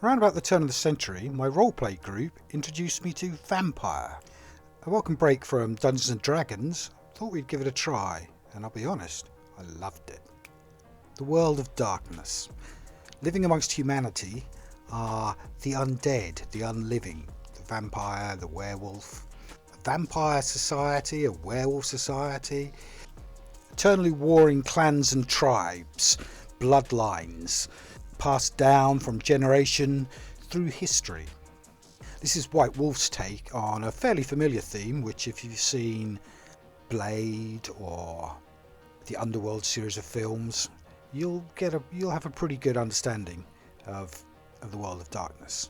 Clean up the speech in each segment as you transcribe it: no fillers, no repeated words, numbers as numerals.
Around about the turn of the century, my roleplay group introduced me to Vampire. A welcome break from Dungeons & Dragons, thought we'd give it a try, and I'll be honest, I loved it. The world of darkness. Living amongst humanity are the undead, the unliving, the vampire, the werewolf. A vampire society, a werewolf society, eternally warring clans and tribes, bloodlines, passed down from generation through history. This is White Wolf's take on a fairly familiar theme, which if you've seen Blade or the Underworld series of films, you'll have a pretty good understanding of the world of darkness.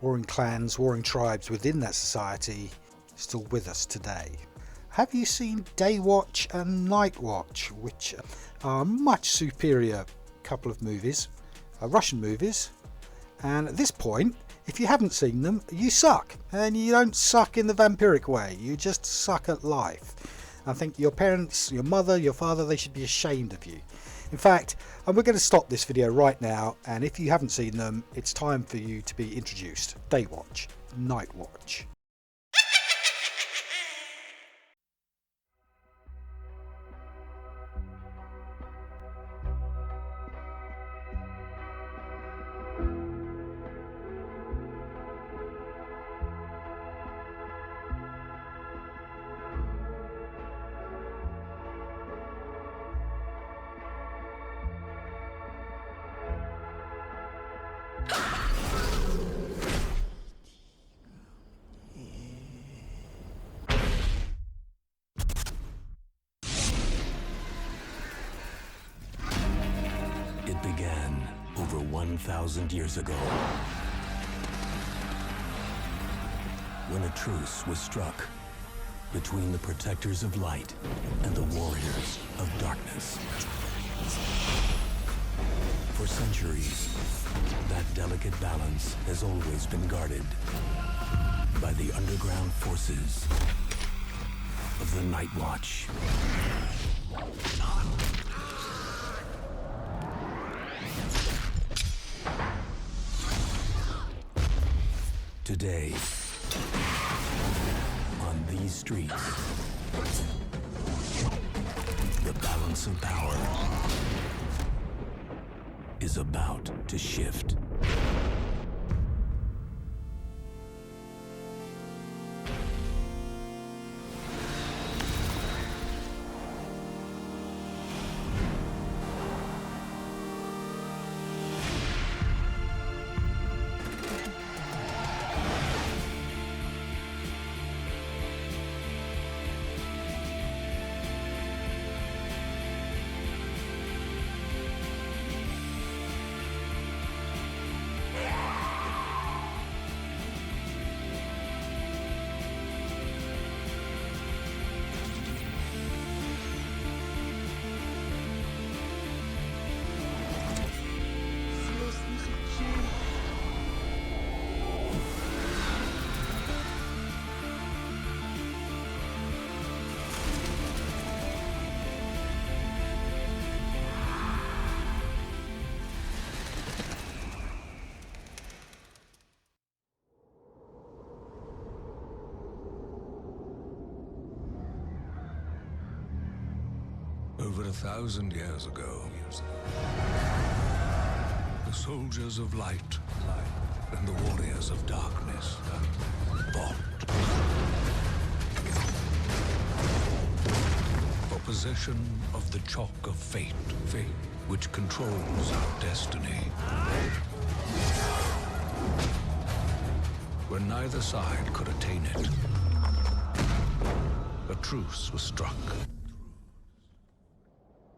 Warring clans, warring tribes within that society still with us today. Have you seen Daywatch and Nightwatch, which are much superior couple of movies, Russian movies, and at this point, if you haven't seen them, you suck, and you don't suck in the vampiric way, you just suck at life. I think your parents, your mother, your father, they should be ashamed of you. In fact, we're going to stop this video right now, and if you haven't seen them, it's time for you to be introduced. Daywatch, Nightwatch. It began over 1,000 years ago, when a truce was struck between the protectors of light and the warriors of darkness. For centuries, that delicate balance has always been guarded by the underground forces of the Nightwatch. Today, on these streets, the balance of power is about to shift. Over 1,000 years ago, the soldiers of light and the warriors of darkness fought for possession of the chalk of fate, which controls our destiny. When neither side could attain it, a truce was struck.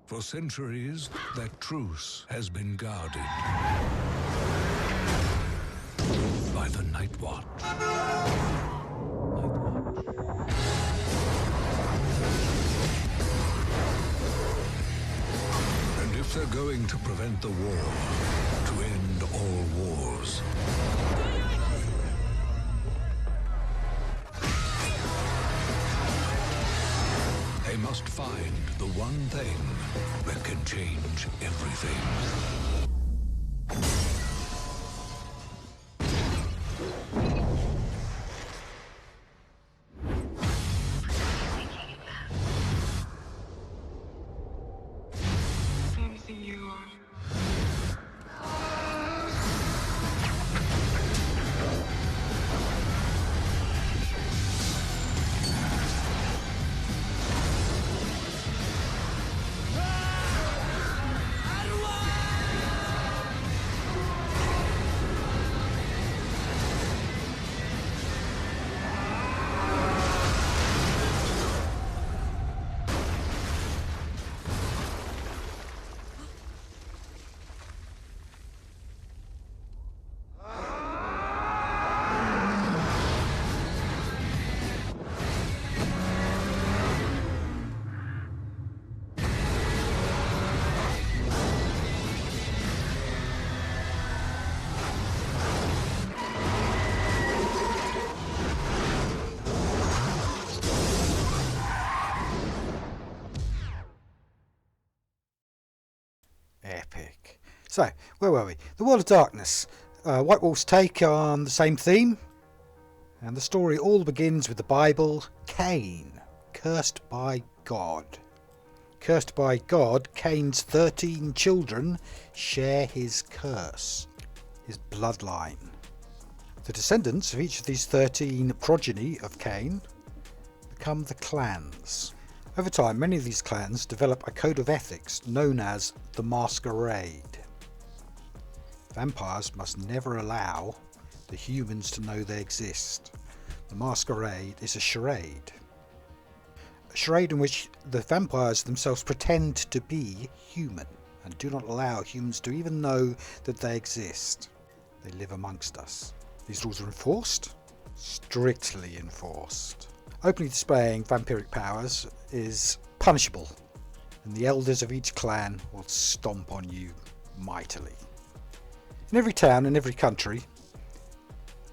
For centuries, that truce has been guarded by the Nightwatch. And if they're going to prevent the war, to end all wars, they must find the one thing that can change everything. So, where were we? The World of Darkness. White Wolf's take on the same theme. And the story all begins with the Bible. Cain, cursed by God. Cursed by God, Cain's 13 children share his curse, his bloodline. The descendants of each of these 13 progeny of Cain become the clans. Over time, many of these clans develop a code of ethics known as the Masquerade. Vampires must never allow the humans to know they exist. The Masquerade is a charade. A charade in which the vampires themselves pretend to be human and do not allow humans to even know that they exist. They live amongst us. These rules are enforced, strictly enforced. Openly displaying vampiric powers is punishable, and the elders of each clan will stomp on you mightily. In every town and every country,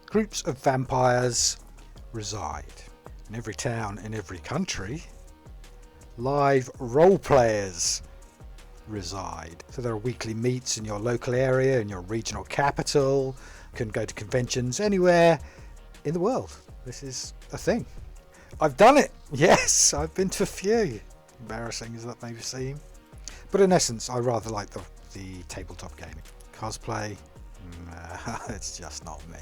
groups of vampires reside. In every town and every country, live role players reside. So there are weekly meets in your local area, in your regional capital. You can go to conventions anywhere in the world. This is a thing. I've done it. Yes, I've been to a few. Embarrassing as that may seem. But in essence, I rather like the tabletop gaming. Cosplay, it's just not me.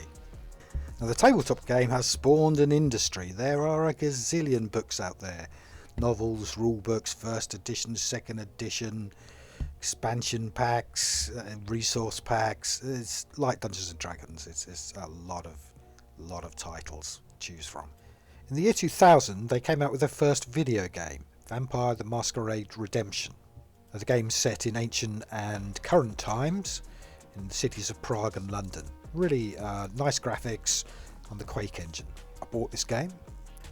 Now the tabletop game has spawned an industry. There are a gazillion books out there. Novels, rule books, first edition, second edition, expansion packs, resource packs. It's like Dungeons and Dragons. It's a lot of titles to choose from. In the year 2000, they came out with their first video game, Vampire the Masquerade Redemption. The game's set in ancient and current times in the cities of Prague and London. Really nice graphics on the Quake engine. I bought this game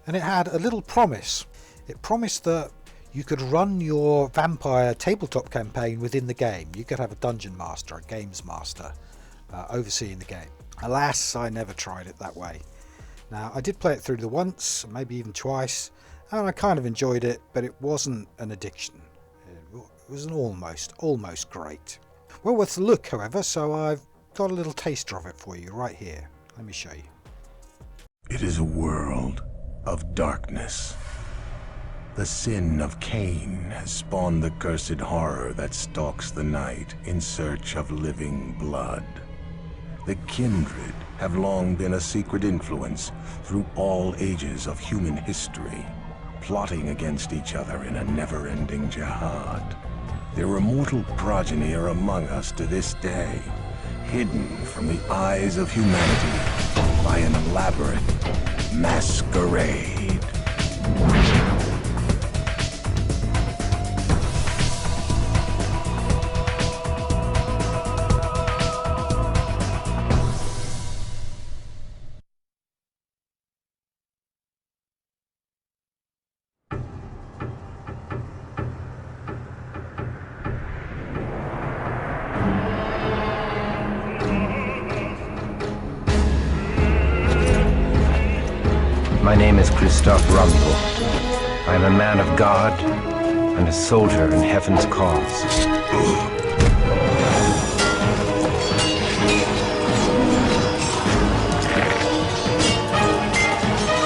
and it had a little promise. It promised that you could run your vampire tabletop campaign within the game. You could have a dungeon master, a games master, overseeing the game. Alas, I never tried it that way. Now, I did play it through the once, maybe even twice, and I kind of enjoyed it, but it wasn't an addiction. It was an almost great. Well worth a look, however, so I've got a little taster of it for you right here. Let me show you. It is a world of darkness. The sin of Cain has spawned the cursed horror that stalks the night in search of living blood. The kindred have long been a secret influence through all ages of human history, plotting against each other in a never-ending jihad. Their immortal progeny are among us to this day, hidden from the eyes of humanity by an elaborate masquerade. My name is Christophe Rumble. I am a man of God and a soldier in heaven's cause.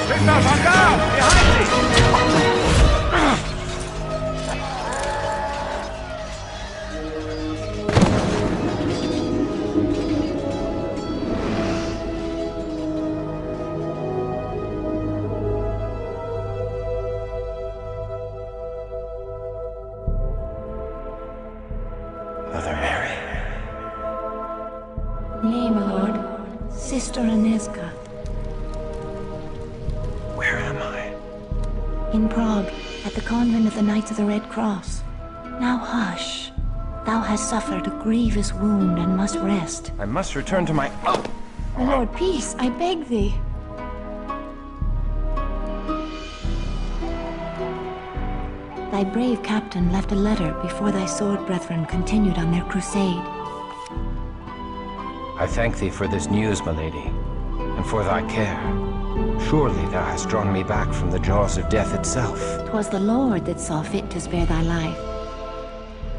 Christophe, en garde! Behind me! Mother Mary. Nay, my lord. Sister Aneska. Where am I? In Prague, at the convent of the Knights of the Red Cross. Now hush. Thou hast suffered a grievous wound and must rest. I must return to my... Oh! My lord, peace, I beg thee. Thy brave captain left a letter before thy sword brethren continued on their crusade. I thank thee for this news, my lady, and for thy care. Surely thou hast drawn me back from the jaws of death itself. 'Twas the Lord that saw fit to spare thy life.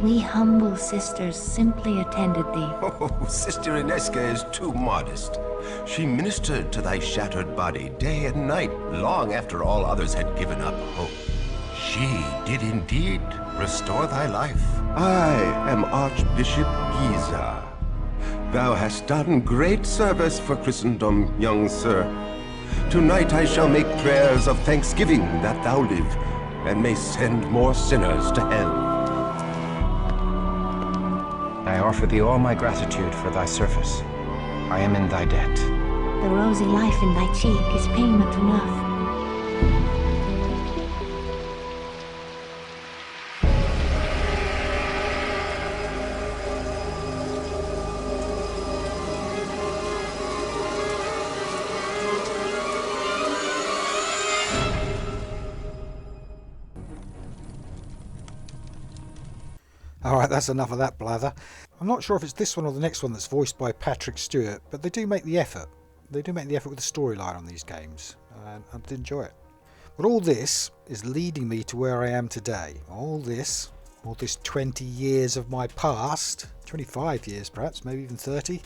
We humble sisters simply attended thee. Oh, Sister Inesca is too modest. She ministered to thy shattered body day and night, long after all others had given up hope. She did indeed restore thy life. I am Archbishop Giza. Thou hast done great service for Christendom, young sir. Tonight I shall make prayers of thanksgiving that thou live, and may send more sinners to hell. I offer thee all my gratitude for thy service. I am in thy debt. The rosy life in thy cheek is payment enough. Alright, that's enough of that blather. I'm not sure if it's this one or the next one that's voiced by Patrick Stewart, but they do make the effort. They do make the effort with the storyline on these games, and I did enjoy it. But all this is leading me to where I am today. All this 20 years of my past, 25 years perhaps, maybe even 30,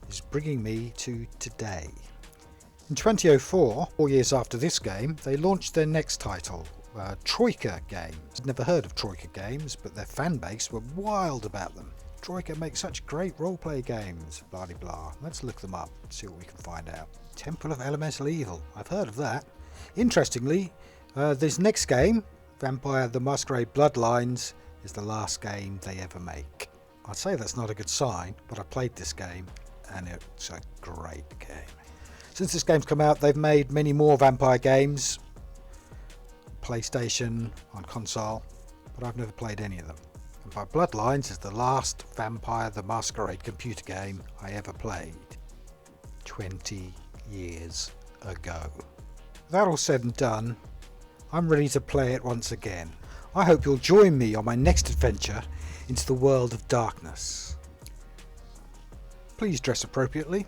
is bringing me to today. In 2004, 4 years after this game, they launched their next title, Troika Games. I'd never heard of Troika Games, but their fan base were wild about them. Troika makes such great roleplay games, blah de blah. Let's look them up, see what we can find out. Temple of Elemental Evil, I've heard of that. Interestingly, this next game, Vampire the Masquerade Bloodlines, is the last game they ever make. I'd say that's not a good sign, but I played this game and it's a great game. Since this game's come out, they've made many more vampire games, PlayStation, on console, but I've never played any of them. Vampire Bloodlines is the last Vampire the Masquerade computer game I ever played, 20 years ago. That all said and done, I'm ready to play it once again. I hope you'll join me on my next adventure into the world of darkness. Please dress appropriately.